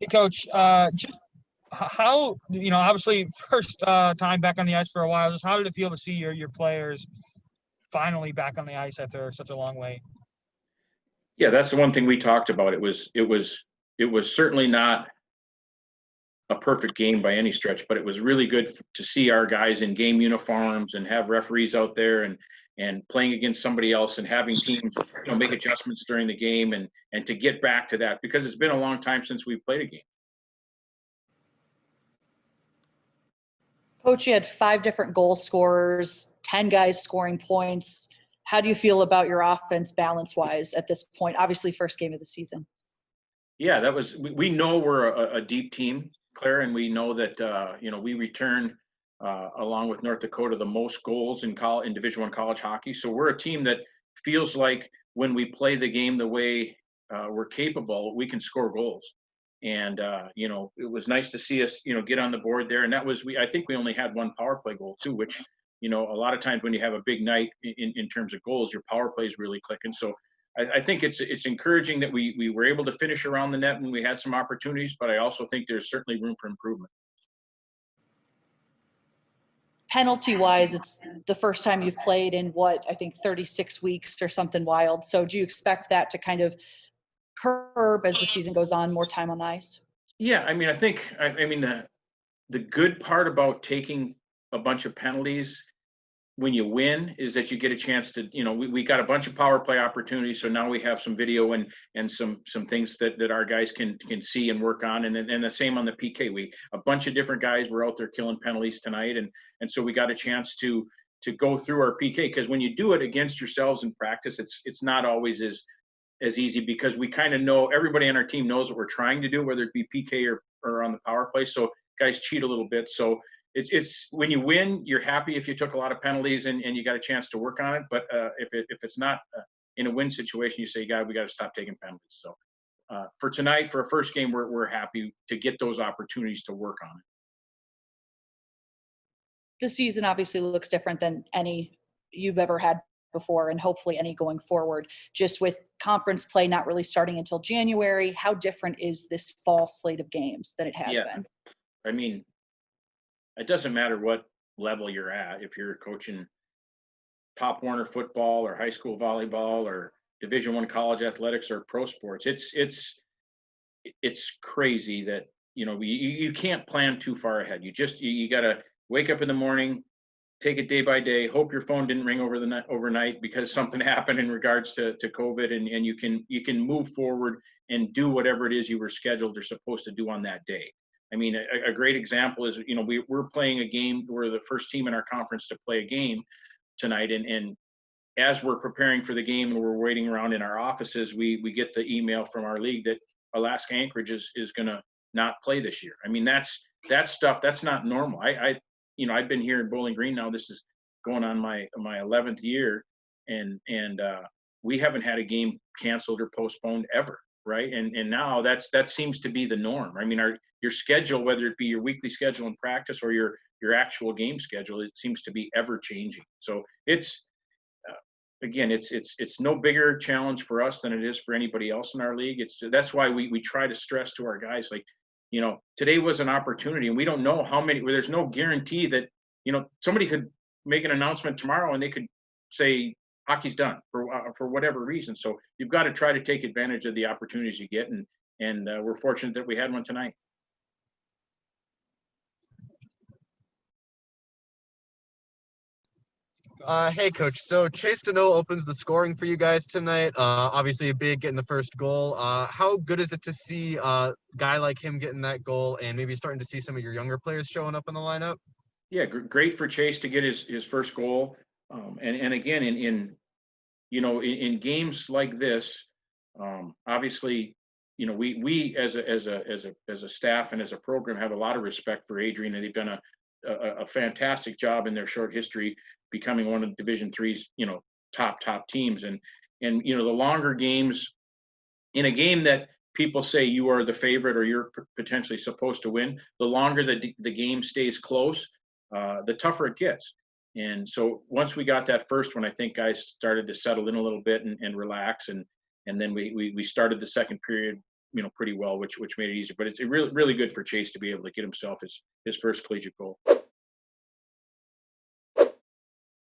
Hey, Coach. Just how obviously first time back on the ice for a while. Just how did it feel to see your players finally back on the ice after such a long wait? Yeah, that's the one thing we talked about. It was certainly not a perfect game by any stretch, but it was really good to see our guys in game uniforms and have referees out there and playing against somebody else and having teams make adjustments during the game and to get back to that because it's been a long time since we've played a game. Coach, you had 5 different goal scorers, 10 guys scoring points. How do you feel about your offense balance-wise at this point? Obviously, first game of the season. Yeah, we know we're a deep team, Claire, and we know that we return along with North Dakota the most goals in Division I college hockey. So we're a team that feels like when we play the game the way we're capable, we can score goals. And it was nice to see us get on the board there. And I think we only had one power play goal too, which a lot of times when you have a big night in terms of goals, your power play is really clicking. So I think it's encouraging that we were able to finish around the net when we had some opportunities, but I also think there's certainly room for improvement. Penalty-wise, it's the first time you've played in I think 36 weeks or something wild. So do you expect that to kind of curb as the season goes on, more time on the ice? Yeah, I mean, the good part about taking a bunch of penalties when you win is that you get a chance to, we got a bunch of power play opportunities. So now we have some video and some things that our guys can see and work on. And the same on the PK. A bunch of different guys were out there killing penalties tonight. And so we got a chance to go through our PK, because when you do it against yourselves in practice, it's not always as easy, because we kind of know, everybody on our team knows what we're trying to do, whether it be PK or on the power play. So guys cheat a little bit. So it's when you win, you're happy if you took a lot of penalties and you got a chance to work on it. But if it's not in a win situation, you say, God, we got to stop taking penalties. So for tonight, for a first game, we're happy to get those opportunities to work on it. The season obviously looks different than any you've ever had before, and hopefully any going forward. Just with conference play not really starting until January, how different is this fall slate of games than it has been? I mean, it doesn't matter what level you're at. If you're coaching Pop Warner football or high school volleyball or Division I college athletics or pro sports, it's crazy that you can't plan too far ahead. You got to wake up in the morning, take it day by day, hope your phone didn't ring overnight because something happened in regards to COVID, and you can move forward and do whatever it is you were scheduled or supposed to do on that day. I mean, a great example is, we're playing a game. We're the first team in our conference to play a game tonight. And as we're preparing for the game and we're waiting around in our offices, we get the email from our league that Alaska Anchorage is going to not play this year. I mean, that's stuff that's not normal. I've been here in Bowling Green now. This is going on my 11th year, and we haven't had a game canceled or postponed ever, right? And now that seems to be the norm. I mean, your schedule, whether it be your weekly schedule in practice or your actual game schedule, it seems to be ever changing. So it's again, it's no bigger challenge for us than it is for anybody else in our league. That's why we try to stress to our guys, like, today was an opportunity, and we don't know how many. There's no guarantee that somebody could make an announcement tomorrow and they could say hockey's done for whatever reason. So you've got to try to take advantage of the opportunities you get, and we're fortunate that we had one tonight. Hey, Coach. So Chase Deneau opens the scoring for you guys tonight. Obviously a big getting the first goal. How good is it to see a guy like him getting that goal and maybe starting to see some of your younger players showing up in the lineup? Yeah, great for Chase to get his first goal. And again, in games like this, obviously, we as a staff and as a program have a lot of respect for Adrian, and they've done a fantastic job in their short history becoming one of Division III's top teams. And the longer games in a game that people say you are the favorite or you're potentially supposed to win, the longer the game stays close, the tougher it gets. And so once we got that first one, I think guys started to settle in a little bit and relax. And And then we started the second period, pretty well, which made it easier. But it's really good for Chase to be able to get himself his first collegiate goal.